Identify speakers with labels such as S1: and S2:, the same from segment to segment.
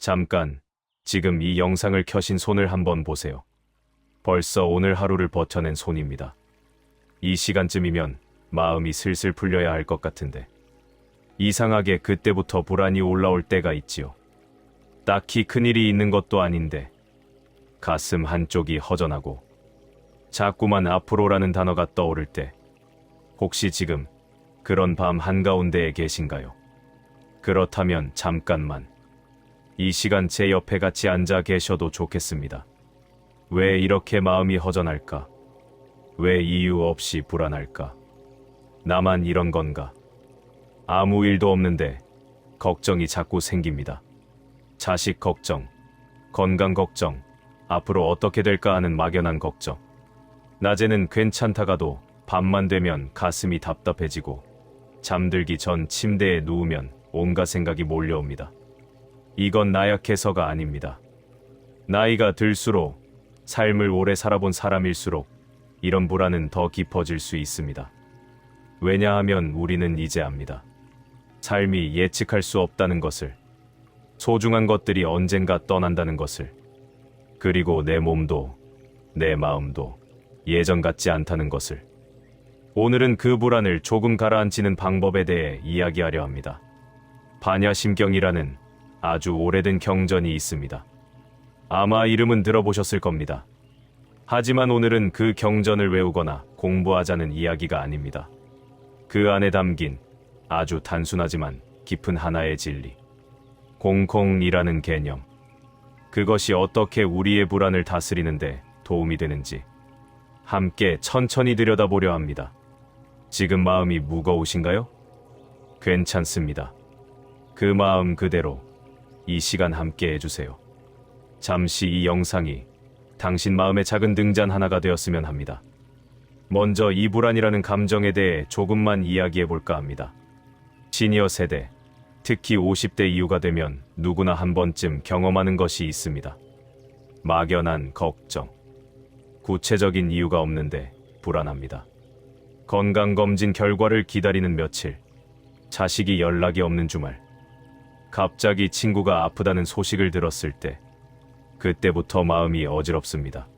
S1: 잠깐, 지금 이 영상을 켜신 손을 한번 보세요. 벌써 오늘 하루를 버텨낸 손입니다. 이 시간쯤이면 마음이 슬슬 풀려야 할 것 같은데 이상하게 그때부터 불안이 올라올 때가 있지요. 딱히 큰일이 있는 것도 아닌데 가슴 한쪽이 허전하고 자꾸만 앞으로라는 단어가 떠오를 때 혹시 지금 그런 밤 한가운데에 계신가요? 그렇다면 잠깐만 이 시간 제 옆에 같이 앉아 계셔도 좋겠습니다. 왜 이렇게 마음이 허전할까? 왜 이유 없이 불안할까? 나만 이런 건가? 아무 일도 없는데 걱정이 자꾸 생깁니다. 자식 걱정, 건강 걱정, 앞으로 어떻게 될까 하는 막연한 걱정. 낮에는 괜찮다가도 밤만 되면 가슴이 답답해지고 잠들기 전 침대에 누우면 온갖 생각이 몰려옵니다. 이건 나약해서가 아닙니다. 나이가 들수록 삶을 오래 살아본 사람일수록 이런 불안은 더 깊어질 수 있습니다. 왜냐하면 우리는 이제 압니다. 삶이 예측할 수 없다는 것을, 소중한 것들이 언젠가 떠난다는 것을, 그리고 내 몸도 내 마음도 예전 같지 않다는 것을. 오늘은 그 불안을 조금 가라앉히는 방법에 대해 이야기하려 합니다. 반야심경이라는 아주 오래된 경전이 있습니다. 아마 이름은 들어보셨을 겁니다. 하지만 오늘은 그 경전을 외우거나 공부하자는 이야기가 아닙니다. 그 안에 담긴 아주 단순하지만 깊은 하나의 진리, 공콩이라는 개념. 그것이 어떻게 우리의 불안을 다스리는데 도움이 되는지 함께 천천히 들여다보려 합니다. 지금 마음이 무거우신가요? 괜찮습니다. 그 마음 그대로 이 시간 함께 해주세요. 잠시 이 영상이 당신 마음의 작은 등잔 하나가 되었으면 합니다. 먼저 이 불안이라는 감정에 대해 조금만 이야기해 볼까 합니다. 시니어 세대, 특히 50대 이후가 되면 누구나 한 번쯤 경험하는 것이 있습니다. 막연한 걱정. 구체적인 이유가 없는데 불안합니다. 건강검진 결과를 기다리는 며칠, 자식이 연락이 없는 주말, 갑자기 친구가 아프다는 소식을 들었을 때, 그때부터 마음이 어지럽습니다.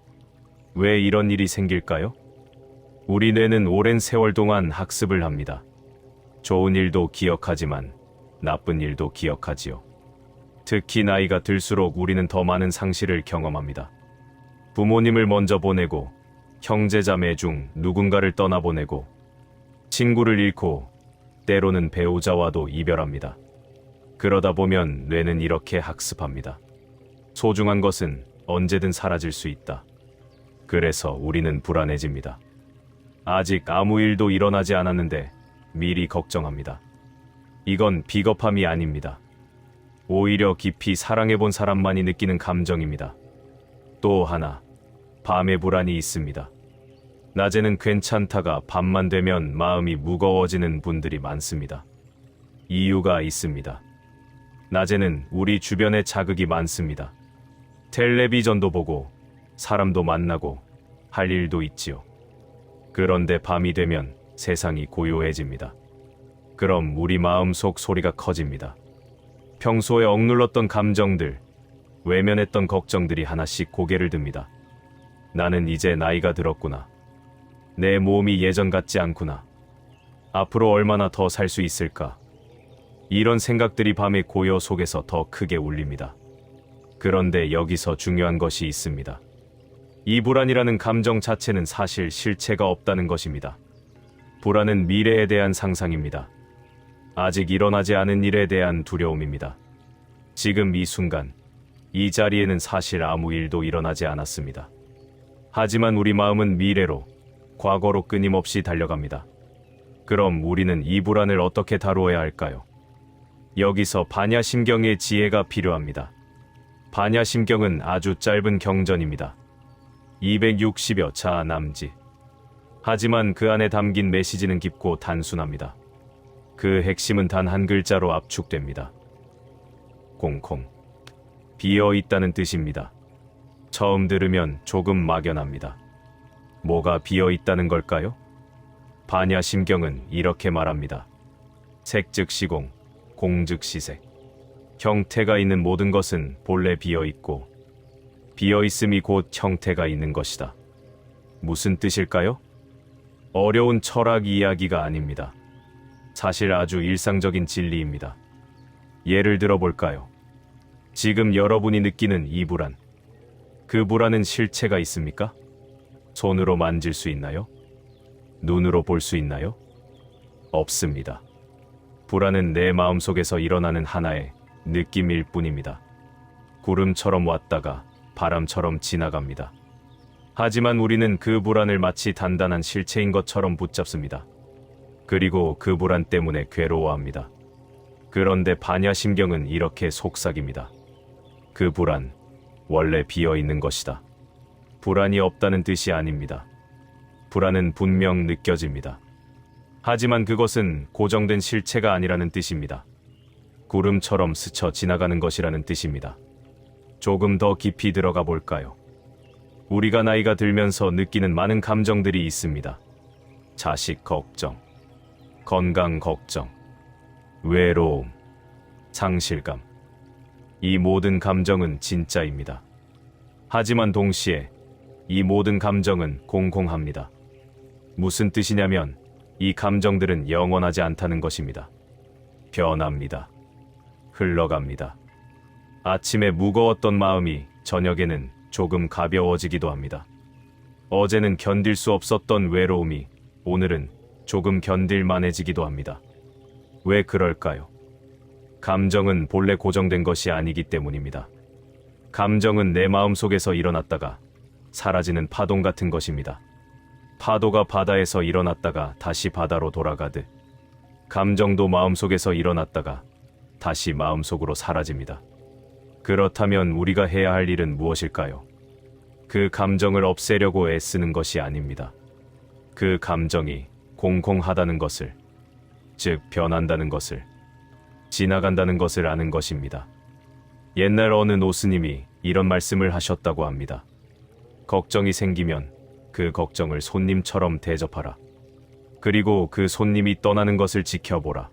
S1: 왜 이런 일이 생길까요? 우리 뇌는 오랜 세월 동안 학습을 합니다. 좋은 일도 기억하지만 나쁜 일도 기억하지요. 특히 나이가 들수록 우리는 더 많은 상실을 경험합니다. 부모님을 먼저 보내고, 형제자매 중 누군가를 떠나보내고, 친구를 잃고, 때로는 배우자와도 이별합니다. 그러다 보면 뇌는 이렇게 학습합니다. 소중한 것은 언제든 사라질 수 있다. 그래서 우리는 불안해집니다. 아직 아무 일도 일어나지 않았는데 미리 걱정합니다. 이건 비겁함이 아닙니다. 오히려 깊이 사랑해본 사람만이 느끼는 감정입니다. 또 하나, 밤의 불안이 있습니다. 낮에는 괜찮다가 밤만 되면 마음이 무거워지는 분들이 많습니다. 이유가 있습니다. 낮에는 우리 주변에 자극이 많습니다. 텔레비전도 보고, 사람도 만나고, 할 일도 있지요. 그런데 밤이 되면 세상이 고요해집니다. 그럼 우리 마음속 소리가 커집니다. 평소에 억눌렀던 감정들, 외면했던 걱정들이 하나씩 고개를 듭니다. 나는 이제 나이가 들었구나. 내 몸이 예전 같지 않구나. 앞으로 얼마나 더 살 수 있을까? 이런 생각들이 밤의 고요 속에서 더 크게 울립니다. 그런데 여기서 중요한 것이 있습니다. 이 불안이라는 감정 자체는 사실 실체가 없다는 것입니다. 불안은 미래에 대한 상상입니다. 아직 일어나지 않은 일에 대한 두려움입니다. 지금 이 순간, 이 자리에는 사실 아무 일도 일어나지 않았습니다. 하지만 우리 마음은 미래로, 과거로 끊임없이 달려갑니다. 그럼 우리는 이 불안을 어떻게 다루어야 할까요? 여기서 반야심경의 지혜가 필요합니다. 반야심경은 아주 짧은 경전입니다. 260여 자 남짓. 하지만 그 안에 담긴 메시지는 깊고 단순합니다. 그 핵심은 단 한 글자로 압축됩니다. 공콩. 비어 있다는 뜻입니다. 처음 들으면 조금 막연합니다. 뭐가 비어 있다는 걸까요? 반야심경은 이렇게 말합니다. 색 즉 시공, 공 즉 시색. 형태가 있는 모든 것은 본래 비어 있고, 비어 있음이 곧 형태가 있는 것이다. 무슨 뜻일까요? 어려운 철학 이야기가 아닙니다. 사실 아주 일상적인 진리입니다. 예를 들어 볼까요? 지금 여러분이 느끼는 이 불안. 그 불안은 실체가 있습니까? 손으로 만질 수 있나요? 눈으로 볼 수 있나요? 없습니다. 불안은 내 마음속에서 일어나는 하나의 느낌일 뿐입니다. 구름처럼 왔다가 바람처럼 지나갑니다. 하지만 우리는 그 불안을 마치 단단한 실체인 것처럼 붙잡습니다. 그리고 그 불안 때문에 괴로워합니다. 그런데 반야심경은 이렇게 속삭입니다. 그 불안, 원래 비어 있는 것이다. 불안이 없다는 뜻이 아닙니다. 불안은 분명 느껴집니다. 하지만 그것은 고정된 실체가 아니라는 뜻입니다. 구름처럼 스쳐 지나가는 것이라는 뜻입니다. 조금 더 깊이 들어가 볼까요? 우리가 나이가 들면서 느끼는 많은 감정들이 있습니다. 자식 걱정, 건강 걱정, 외로움, 상실감. 이 모든 감정은 진짜입니다. 하지만 동시에 이 모든 감정은 공공합니다. 무슨 뜻이냐면 이 감정들은 영원하지 않다는 것입니다. 변합니다. 흘러갑니다. 아침에 무거웠던 마음이 저녁에는 조금 가벼워지기도 합니다. 어제는 견딜 수 없었던 외로움이 오늘은 조금 견딜만해지기도 합니다. 왜 그럴까요? 감정은 본래 고정된 것이 아니기 때문입니다. 감정은 내 마음속에서 일어났다가 사라지는 파동 같은 것입니다. 파도가 바다에서 일어났다가 다시 바다로 돌아가듯 감정도 마음속에서 일어났다가 다시 마음속으로 사라집니다. 그렇다면 우리가 해야 할 일은 무엇일까요? 그 감정을 없애려고 애쓰는 것이 아닙니다. 그 감정이 공공하다는 것을, 즉 변한다는 것을, 지나간다는 것을 아는 것입니다. 옛날 어느 노스님이 이런 말씀을 하셨다고 합니다. 걱정이 생기면 그 걱정을 손님처럼 대접하라. 그리고 그 손님이 떠나는 것을 지켜보라.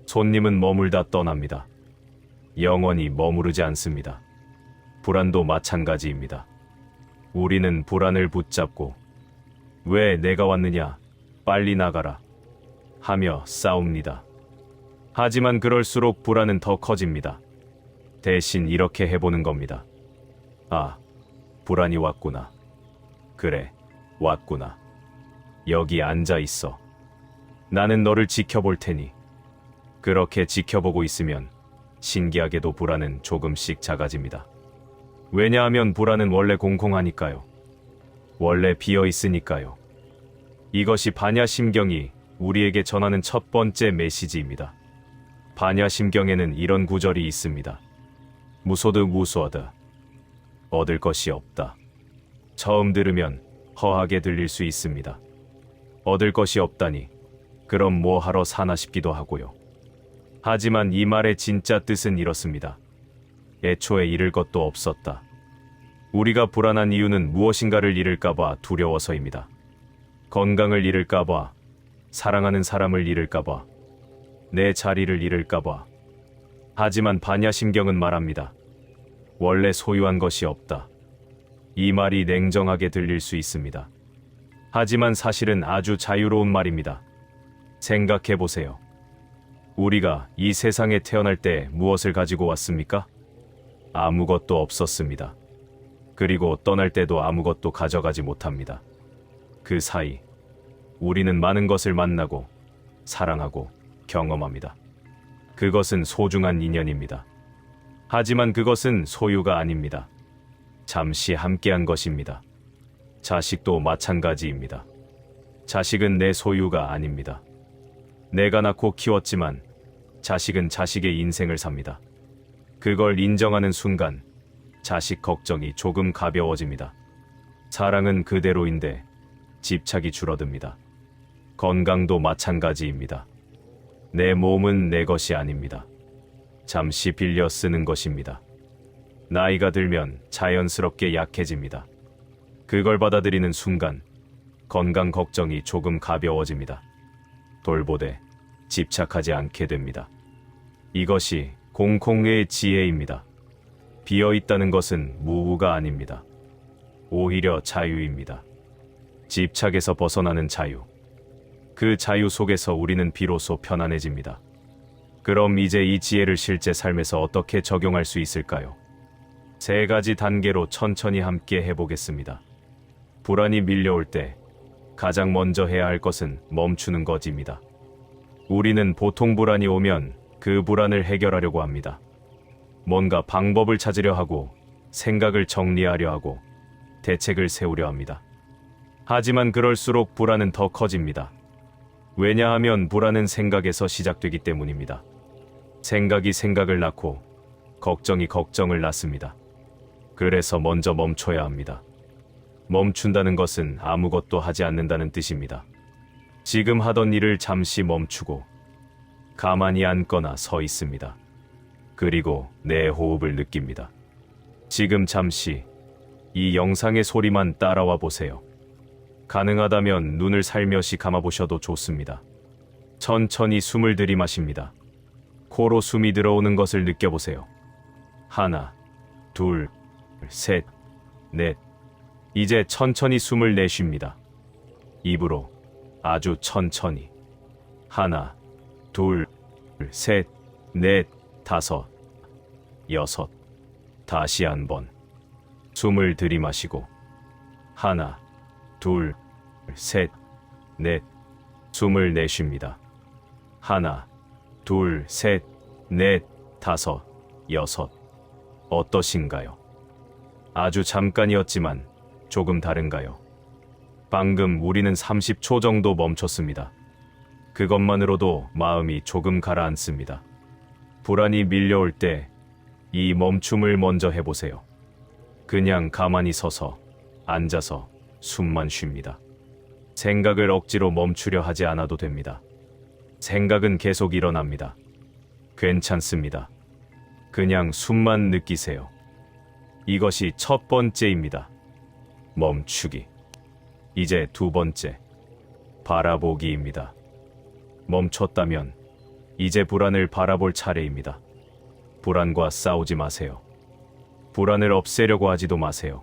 S1: 손님은 머물다 떠납니다. 영원히 머무르지 않습니다. 불안도 마찬가지입니다. 우리는 불안을 붙잡고 왜 내가 왔느냐, 빨리 나가라 하며 싸웁니다. 하지만 그럴수록 불안은 더 커집니다. 대신 이렇게 해보는 겁니다. 아, 불안이 왔구나. 그래, 왔구나. 여기 앉아 있어. 나는 너를 지켜볼 테니. 그렇게 지켜보고 있으면 신기하게도 불안은 조금씩 작아집니다. 왜냐하면 불안은 원래 공공하니까요. 원래 비어 있으니까요. 이것이 반야심경이 우리에게 전하는 첫 번째 메시지입니다. 반야심경에는 이런 구절이 있습니다. 무소드 무소하드. 얻을 것이 없다. 처음 들으면 허하게 들릴 수 있습니다. 얻을 것이 없다니 그럼 뭐 하러 사나 싶기도 하고요. 하지만 이 말의 진짜 뜻은 이렇습니다. 애초에 잃을 것도 없었다. 우리가 불안한 이유는 무엇인가를 잃을까봐 두려워서입니다. 건강을 잃을까봐, 사랑하는 사람을 잃을까봐, 내 자리를 잃을까봐. 하지만 반야심경은 말합니다. 원래 소유한 것이 없다. 이 말이 냉정하게 들릴 수 있습니다. 하지만 사실은 아주 자유로운 말입니다. 생각해 보세요. 우리가 이 세상에 태어날 때 무엇을 가지고 왔습니까? 아무것도 없었습니다. 그리고 떠날 때도 아무것도 가져가지 못합니다. 그 사이 우리는 많은 것을 만나고 사랑하고 경험합니다. 그것은 소중한 인연입니다. 하지만 그것은 소유가 아닙니다. 잠시 함께한 것입니다. 자식도 마찬가지입니다. 자식은 내 소유가 아닙니다. 내가 낳고 키웠지만 자식은 자식의 인생을 삽니다. 그걸 인정하는 순간 자식 걱정이 조금 가벼워집니다. 사랑은 그대로인데 집착이 줄어듭니다. 건강도 마찬가지입니다. 내 몸은 내 것이 아닙니다. 잠시 빌려 쓰는 것입니다. 나이가 들면 자연스럽게 약해집니다. 그걸 받아들이는 순간 건강 걱정이 조금 가벼워집니다. 돌보되 집착하지 않게 됩니다. 이것이 공공의 지혜입니다. 비어 있다는 것은 무우가 아닙니다. 오히려 자유입니다. 집착에서 벗어나는 자유. 그 자유 속에서 우리는 비로소 편안해집니다. 그럼 이제 이 지혜를 실제 삶에서 어떻게 적용할 수 있을까요? 3가지 단계로 천천히 함께 해보겠습니다. 불안이 밀려올 때 가장 먼저 해야 할 것은 멈추는 것입니다. 우리는 보통 불안이 오면 그 불안을 해결하려고 합니다. 뭔가 방법을 찾으려 하고 생각을 정리하려 하고 대책을 세우려 합니다. 하지만 그럴수록 불안은 더 커집니다. 왜냐하면 불안은 생각에서 시작되기 때문입니다. 생각이 생각을 낳고 걱정이 걱정을 낳습니다. 그래서 먼저 멈춰야 합니다. 멈춘다는 것은 아무것도 하지 않는다는 뜻입니다. 지금 하던 일을 잠시 멈추고 가만히 앉거나 서 있습니다. 그리고 내 호흡을 느낍니다. 지금 잠시 이 영상의 소리만 따라와 보세요. 가능하다면 눈을 살며시 감아보셔도 좋습니다. 천천히 숨을 들이마십니다. 코로 숨이 들어오는 것을 느껴보세요. 1, 2, 3, 4. 이제 천천히 숨을 내쉽니다. 입으로 아주 천천히. 1, 2, 3, 4, 5, 6. 다시 한번 숨을 들이마시고 1, 2, 3, 4. 숨을 내쉽니다. 1, 2, 3, 4, 5, 6. 어떠신가요? 아주 잠깐이었지만 조금 다른가요? 방금 우리는 30초 정도 멈췄습니다. 그것만으로도 마음이 조금 가라앉습니다. 불안이 밀려올 때 이 멈춤을 먼저 해보세요. 그냥 가만히 서서, 앉아서 숨만 쉽니다. 생각을 억지로 멈추려 하지 않아도 됩니다. 생각은 계속 일어납니다. 괜찮습니다. 그냥 숨만 느끼세요. 이것이 첫 번째입니다. 멈추기. 이제 2번째, 바라보기입니다. 멈췄다면 이제 불안을 바라볼 차례입니다. 불안과 싸우지 마세요. 불안을 없애려고 하지도 마세요.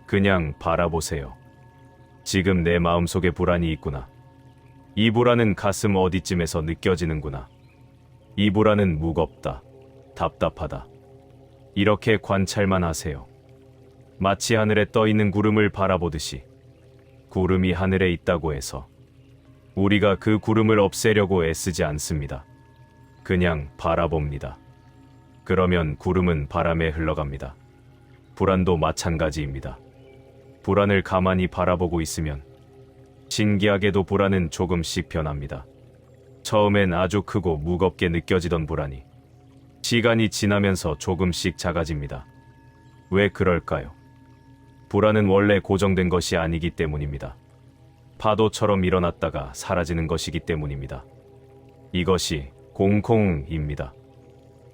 S1: 그냥 바라보세요. 지금 내 마음속에 불안이 있구나. 이 불안은 가슴 어디쯤에서 느껴지는구나. 이 불안은 무겁다, 답답하다. 이렇게 관찰만 하세요. 마치 하늘에 떠 있는 구름을 바라보듯이. 구름이 하늘에 있다고 해서 우리가 그 구름을 없애려고 애쓰지 않습니다. 그냥 바라봅니다. 그러면 구름은 바람에 흘러갑니다. 불안도 마찬가지입니다. 불안을 가만히 바라보고 있으면 신기하게도 불안은 조금씩 변합니다. 처음엔 아주 크고 무겁게 느껴지던 불안이 시간이 지나면서 조금씩 작아집니다. 왜 그럴까요? 불안은 원래 고정된 것이 아니기 때문입니다. 파도처럼 일어났다가 사라지는 것이기 때문입니다. 이것이 공공입니다.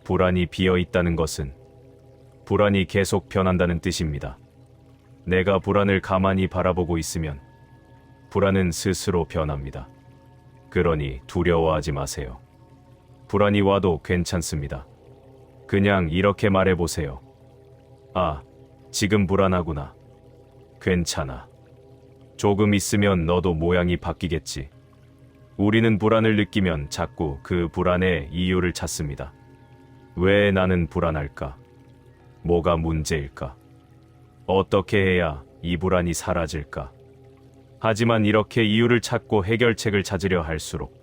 S1: 불안이 비어 있다는 것은 불안이 계속 변한다는 뜻입니다. 내가 불안을 가만히 바라보고 있으면 불안은 스스로 변합니다. 그러니 두려워하지 마세요. 불안이 와도 괜찮습니다. 그냥 이렇게 말해보세요. 아, 지금 불안하구나. 괜찮아. 조금 있으면 너도 모양이 바뀌겠지. 우리는 불안을 느끼면 자꾸 그 불안의 이유를 찾습니다. 왜 나는 불안할까? 뭐가 문제일까? 어떻게 해야 이 불안이 사라질까? 하지만 이렇게 이유를 찾고 해결책을 찾으려 할수록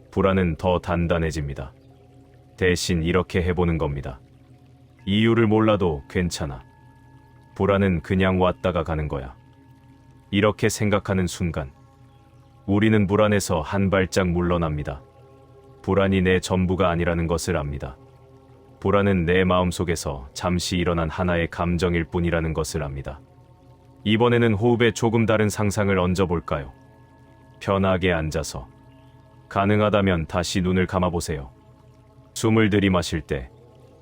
S1: 불안은 더 단단해집니다. 대신 이렇게 해보는 겁니다. 이유를 몰라도 괜찮아. 불안은 그냥 왔다가 가는 거야. 이렇게 생각하는 순간 우리는 불안에서 한 발짝 물러납니다. 불안이 내 전부가 아니라는 것을 압니다. 불안은 내 마음속에서 잠시 일어난 하나의 감정일 뿐이라는 것을 압니다. 이번에는 호흡에 조금 다른 상상을 얹어볼까요? 편하게 앉아서 가능하다면 다시 눈을 감아보세요. 숨을 들이마실 때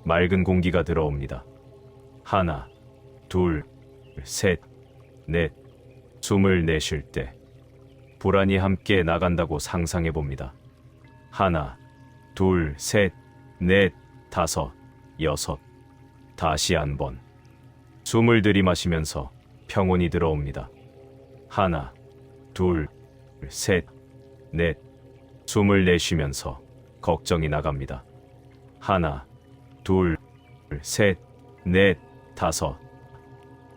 S1: 맑은 공기가 들어옵니다. 1, 2, 3, 4. 숨을 내쉴 때 불안이 함께 나간다고 상상해봅니다. 1, 2, 3, 4, 다섯, 여섯. 다시 한 번. 숨을 들이마시면서 평온이 들어옵니다. 하나, 둘, 셋, 넷. 숨을 내쉬면서 걱정이 나갑니다. 하나, 둘, 셋, 넷, 다섯,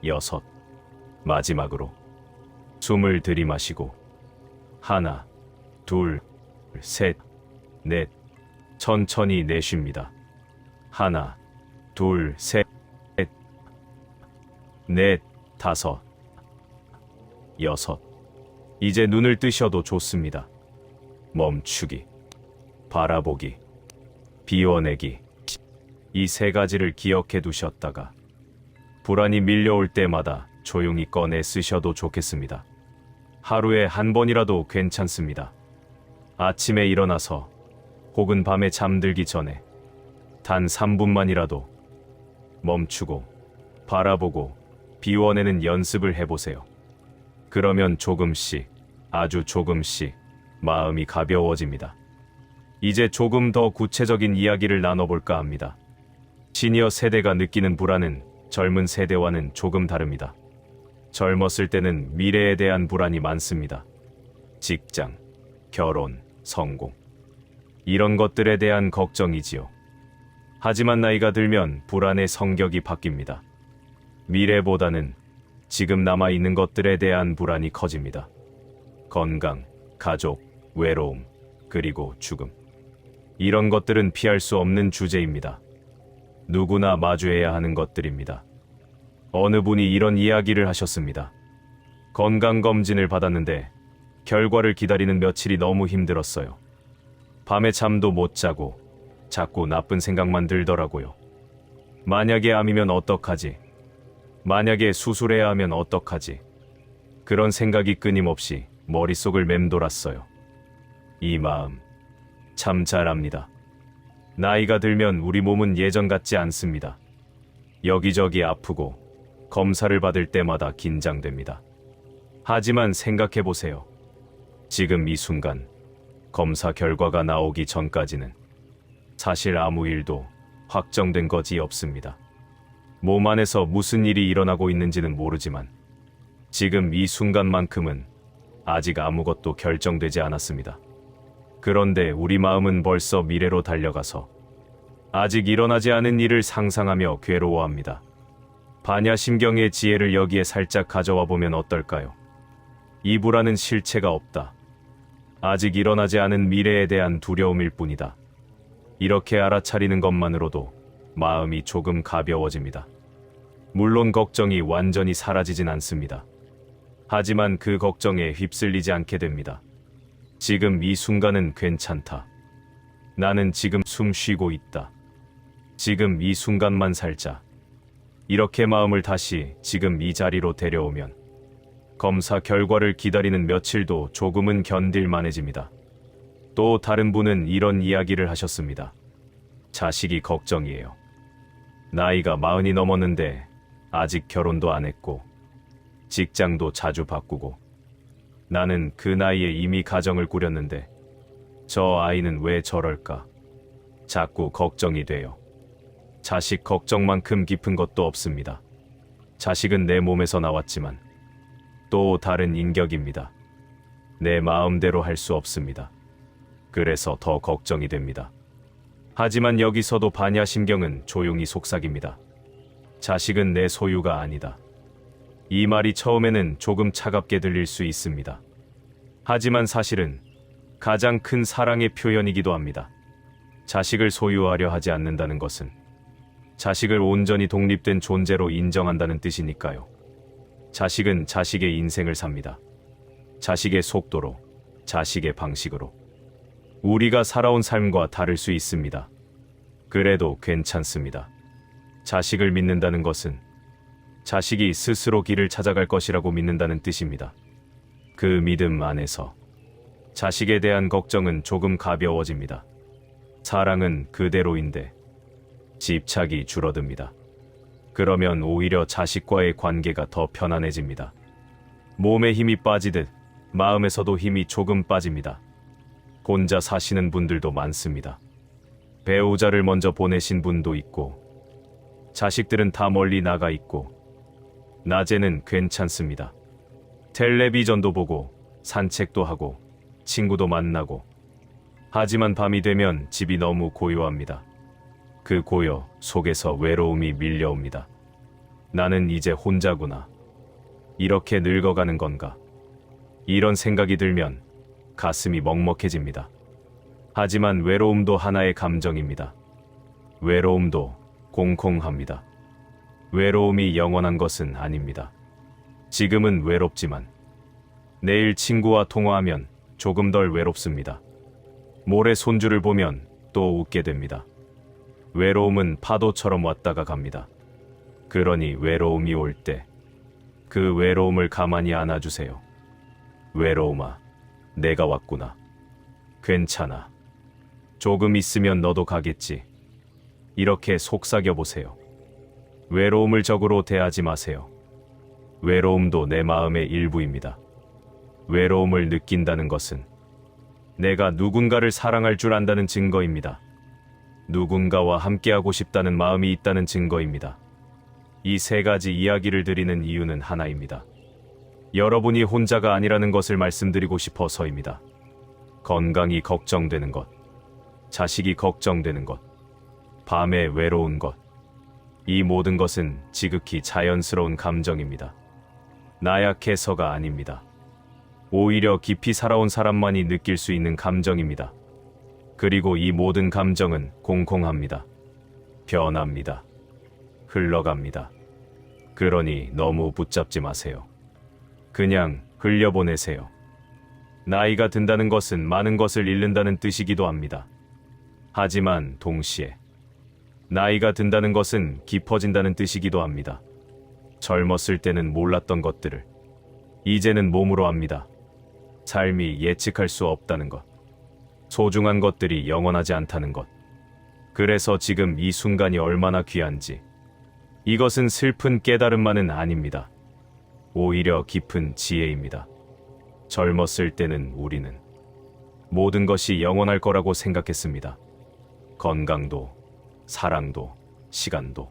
S1: 여섯. 마지막으로 숨을 들이마시고 하나, 둘, 셋, 넷. 천천히 내쉽니다. 하나, 둘, 셋, 넷, 다섯, 여섯. 이제 눈을 뜨셔도 좋습니다. 멈추기, 바라보기, 비워내기. 이 세 가지를 기억해 두셨다가 불안이 밀려올 때마다 조용히 꺼내 쓰셔도 좋겠습니다. 하루에 한 번이라도 괜찮습니다. 아침에 일어나서 혹은 밤에 잠들기 전에 단 3분만이라도 멈추고 바라보고 비워내는 연습을 해보세요. 그러면 조금씩, 아주 조금씩 마음이 가벼워집니다. 이제 조금 더 구체적인 이야기를 나눠볼까 합니다. 시니어 세대가 느끼는 불안은 젊은 세대와는 조금 다릅니다. 젊었을 때는 미래에 대한 불안이 많습니다. 직장, 결혼, 성공. 이런 것들에 대한 걱정이지요. 하지만 나이가 들면 불안의 성격이 바뀝니다. 미래보다는 지금 남아있는 것들에 대한 불안이 커집니다. 건강, 가족, 외로움, 그리고 죽음. 이런 것들은 피할 수 없는 주제입니다. 누구나 마주해야 하는 것들입니다. 어느 분이 이런 이야기를 하셨습니다. 건강검진을 받았는데 결과를 기다리는 며칠이 너무 힘들었어요. 밤에 잠도 못 자고 자꾸 나쁜 생각만 들더라고요. 만약에 암이면 어떡하지? 만약에 수술해야 하면 어떡하지? 그런 생각이 끊임없이 머릿속을 맴돌았어요. 이 마음 참 잘 압니다. 나이가 들면 우리 몸은 예전 같지 않습니다. 여기저기 아프고 검사를 받을 때마다 긴장됩니다. 하지만 생각해 보세요. 지금 이 순간 검사 결과가 나오기 전까지는 사실 아무 일도 확정된 것이 없습니다. 몸 안에서 무슨 일이 일어나고 있는지는 모르지만 지금 이 순간만큼은 아직 아무것도 결정되지 않았습니다. 그런데 우리 마음은 벌써 미래로 달려가서 아직 일어나지 않은 일을 상상하며 괴로워합니다. 반야심경의 지혜를 여기에 살짝 가져와 보면 어떨까요? 이 불안은 실체가 없다. 아직 일어나지 않은 미래에 대한 두려움일 뿐이다. 이렇게 알아차리는 것만으로도 마음이 조금 가벼워집니다. 물론 걱정이 완전히 사라지진 않습니다. 하지만 그 걱정에 휩쓸리지 않게 됩니다. 지금 이 순간은 괜찮다. 나는 지금 숨 쉬고 있다. 지금 이 순간만 살자. 이렇게 마음을 다시 지금 이 자리로 데려오면 검사 결과를 기다리는 며칠도 조금은 견딜만해집니다. 또 다른 분은 이런 이야기를 하셨습니다. 자식이 걱정이에요. 나이가 40이 넘었는데 아직 결혼도 안 했고 직장도 자주 바꾸고 나는 그 나이에 이미 가정을 꾸렸는데 저 아이는 왜 저럴까? 자꾸 걱정이 돼요. 자식 걱정만큼 깊은 것도 없습니다. 자식은 내 몸에서 나왔지만 또 다른 인격입니다. 내 마음대로 할 수 없습니다. 그래서 더 걱정이 됩니다. 하지만 여기서도 반야심경은 조용히 속삭입니다. 자식은 내 소유가 아니다. 이 말이 처음에는 조금 차갑게 들릴 수 있습니다. 하지만 사실은 가장 큰 사랑의 표현이기도 합니다. 자식을 소유하려 하지 않는다는 것은 자식을 온전히 독립된 존재로 인정한다는 뜻이니까요. 자식은 자식의 인생을 삽니다. 자식의 속도로, 자식의 방식으로. 우리가 살아온 삶과 다를 수 있습니다. 그래도 괜찮습니다. 자식을 믿는다는 것은 자식이 스스로 길을 찾아갈 것이라고 믿는다는 뜻입니다. 그 믿음 안에서 자식에 대한 걱정은 조금 가벼워집니다. 사랑은 그대로인데 집착이 줄어듭니다. 그러면 오히려 자식과의 관계가 더 편안해집니다. 몸에 힘이 빠지듯 마음에서도 힘이 조금 빠집니다. 혼자 사시는 분들도 많습니다. 배우자를 먼저 보내신 분도 있고, 자식들은 다 멀리 나가 있고, 낮에는 괜찮습니다. 텔레비전도 보고, 산책도 하고, 친구도 만나고. 하지만 밤이 되면 집이 너무 고요합니다. 그 고요 속에서 외로움이 밀려옵니다. 나는 이제 혼자구나. 이렇게 늙어가는 건가? 이런 생각이 들면 가슴이 먹먹해집니다. 하지만 외로움도 하나의 감정입니다. 외로움도 공공합니다. 외로움이 영원한 것은 아닙니다. 지금은 외롭지만 내일 친구와 통화하면 조금 덜 외롭습니다. 모레 손주를 보면 또 웃게 됩니다. 외로움은 파도처럼 왔다가 갑니다. 그러니 외로움이 올 때 그 외로움을 가만히 안아주세요. 외로움아, 내가 왔구나. 괜찮아. 조금 있으면 너도 가겠지. 이렇게 속삭여 보세요. 외로움을 적으로 대하지 마세요. 외로움도 내 마음의 일부입니다. 외로움을 느낀다는 것은 내가 누군가를 사랑할 줄 안다는 증거입니다. 누군가와 함께하고 싶다는 마음이 있다는 증거입니다. 이 세 가지 이야기를 드리는 이유는 하나입니다. 여러분이 혼자가 아니라는 것을 말씀드리고 싶어서입니다. 건강이 걱정되는 것, 자식이 걱정되는 것, 밤에 외로운 것, 이 모든 것은 지극히 자연스러운 감정입니다. 나약해서가 아닙니다. 오히려 깊이 살아온 사람만이 느낄 수 있는 감정입니다. 그리고 이 모든 감정은 공공합니다. 변합니다. 흘러갑니다. 그러니 너무 붙잡지 마세요. 그냥 흘려보내세요. 나이가 든다는 것은 많은 것을 잃는다는 뜻이기도 합니다. 하지만 동시에 나이가 든다는 것은 깊어진다는 뜻이기도 합니다. 젊었을 때는 몰랐던 것들을 이제는 몸으로 압니다. 삶이 예측할 수 없다는 것, 소중한 것들이 영원하지 않다는 것, 그래서 지금 이 순간이 얼마나 귀한지, 이것은 슬픈 깨달음만은 아닙니다. 오히려 깊은 지혜입니다. 젊었을 때는 우리는 모든 것이 영원할 거라고 생각했습니다. 건강도, 사랑도, 시간도.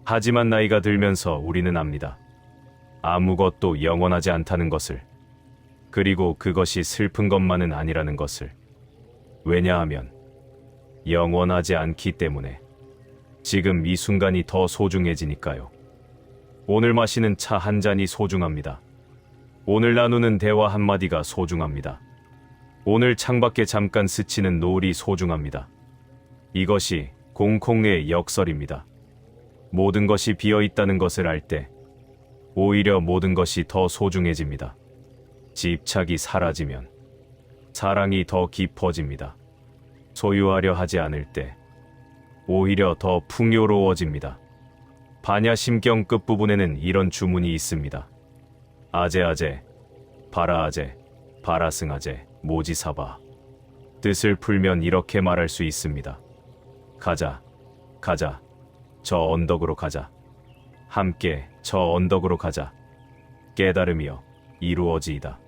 S1: 하지만 나이가 들면서 우리는 압니다. 아무것도 영원하지 않다는 것을. 그리고 그것이 슬픈 것만은 아니라는 것을. 왜냐하면 영원하지 않기 때문에. 지금 이 순간이 더 소중해지니까요. 오늘 마시는 차 한 잔이 소중합니다. 오늘 나누는 대화 한마디가 소중합니다. 오늘 창밖에 잠깐 스치는 노을이 소중합니다. 이것이 공공의 역설입니다. 모든 것이 비어있다는 것을 알 때 오히려 모든 것이 더 소중해집니다. 집착이 사라지면 사랑이 더 깊어집니다. 소유하려 하지 않을 때 오히려 더 풍요로워집니다. 반야심경 끝부분에는 이런 주문이 있습니다. 아제아제, 바라아제, 바라승아제, 모지사바. 뜻을 풀면 이렇게 말할 수 있습니다. 가자, 가자, 저 언덕으로 가자. 함께 저 언덕으로 가자. 깨달음이여 이루어지이다.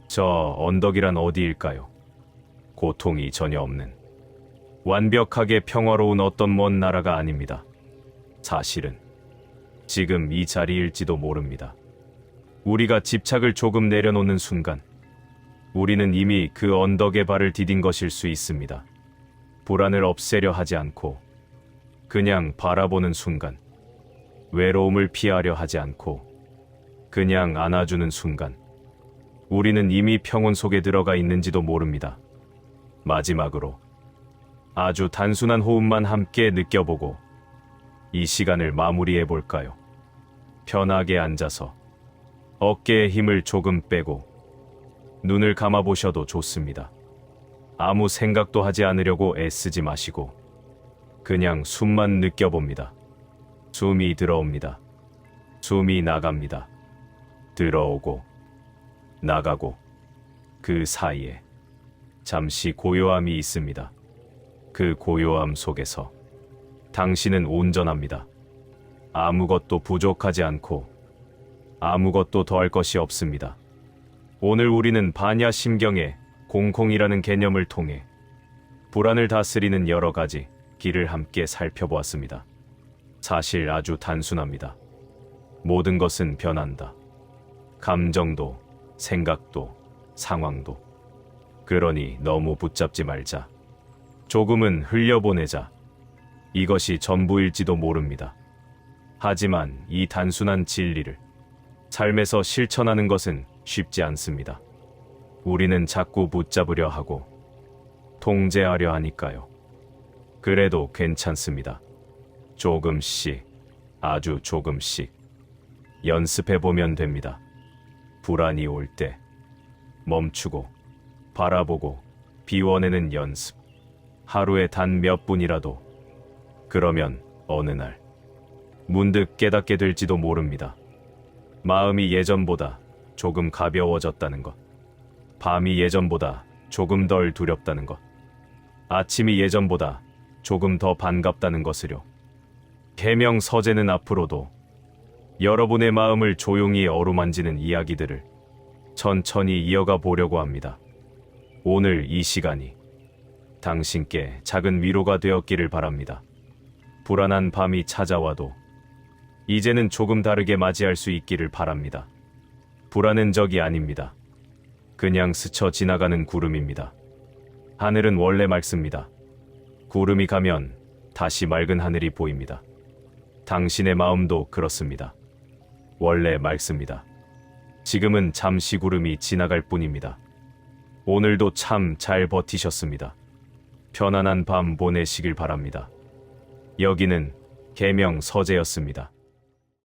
S1: 저 언덕이란 어디일까요? 고통이 전혀 없는, 완벽하게 평화로운 어떤 먼 나라가 아닙니다. 사실은 지금 이 자리일지도 모릅니다. 우리가 집착을 조금 내려놓는 순간 우리는 이미 그 언덕에 발을 디딘 것일 수 있습니다. 불안을 없애려 하지 않고 그냥 바라보는 순간, 외로움을 피하려 하지 않고 그냥 안아주는 순간 우리는 이미 평온 속에 들어가 있는지도 모릅니다. 마지막으로 아주 단순한 호흡만 함께 느껴보고 이 시간을 마무리해 볼까요? 편하게 앉아서 어깨에 힘을 조금 빼고 눈을 감아 보셔도 좋습니다. 아무 생각도 하지 않으려고 애쓰지 마시고 그냥 숨만 느껴봅니다. 숨이 들어옵니다. 숨이 나갑니다. 들어오고 나가고 그 사이에 잠시 고요함이 있습니다. 그 고요함 속에서 당신은 온전합니다. 아무것도 부족하지 않고 아무것도 더할 것이 없습니다. 오늘 우리는 반야심경의 공공이라는 개념을 통해 불안을 다스리는 여러 가지 길을 함께 살펴보았습니다. 사실 아주 단순합니다. 모든 것은 변한다. 감정도, 생각도, 상황도. 그러니 너무 붙잡지 말자. 조금은 흘려보내자. 이것이 전부일지도 모릅니다. 하지만 이 단순한 진리를 삶에서 실천하는 것은 쉽지 않습니다. 우리는 자꾸 붙잡으려 하고 통제하려 하니까요. 그래도 괜찮습니다. 조금씩, 아주 조금씩 연습해보면 됩니다. 불안이 올 때 멈추고 바라보고 비워내는 연습. 하루에 단 몇 분이라도. 그러면 어느 날 문득 깨닫게 될지도 모릅니다. 마음이 예전보다 조금 가벼워졌다는 것. 밤이 예전보다 조금 덜 두렵다는 것. 아침이 예전보다 조금 더 반갑다는 것을요. 계명 서재는 앞으로도 여러분의 마음을 조용히 어루만지는 이야기들을 천천히 이어가 보려고 합니다. 오늘 이 시간이 당신께 작은 위로가 되었기를 바랍니다. 불안한 밤이 찾아와도 이제는 조금 다르게 맞이할 수 있기를 바랍니다. 불안은 적이 아닙니다. 그냥 스쳐 지나가는 구름입니다. 하늘은 원래 맑습니다. 구름이 가면 다시 맑은 하늘이 보입니다. 당신의 마음도 그렇습니다. 원래 맑습니다. 지금은 잠시 구름이 지나갈 뿐입니다. 오늘도 참 잘 버티셨습니다. 편안한 밤 보내시길 바랍니다. 여기는 계명 서재였습니다.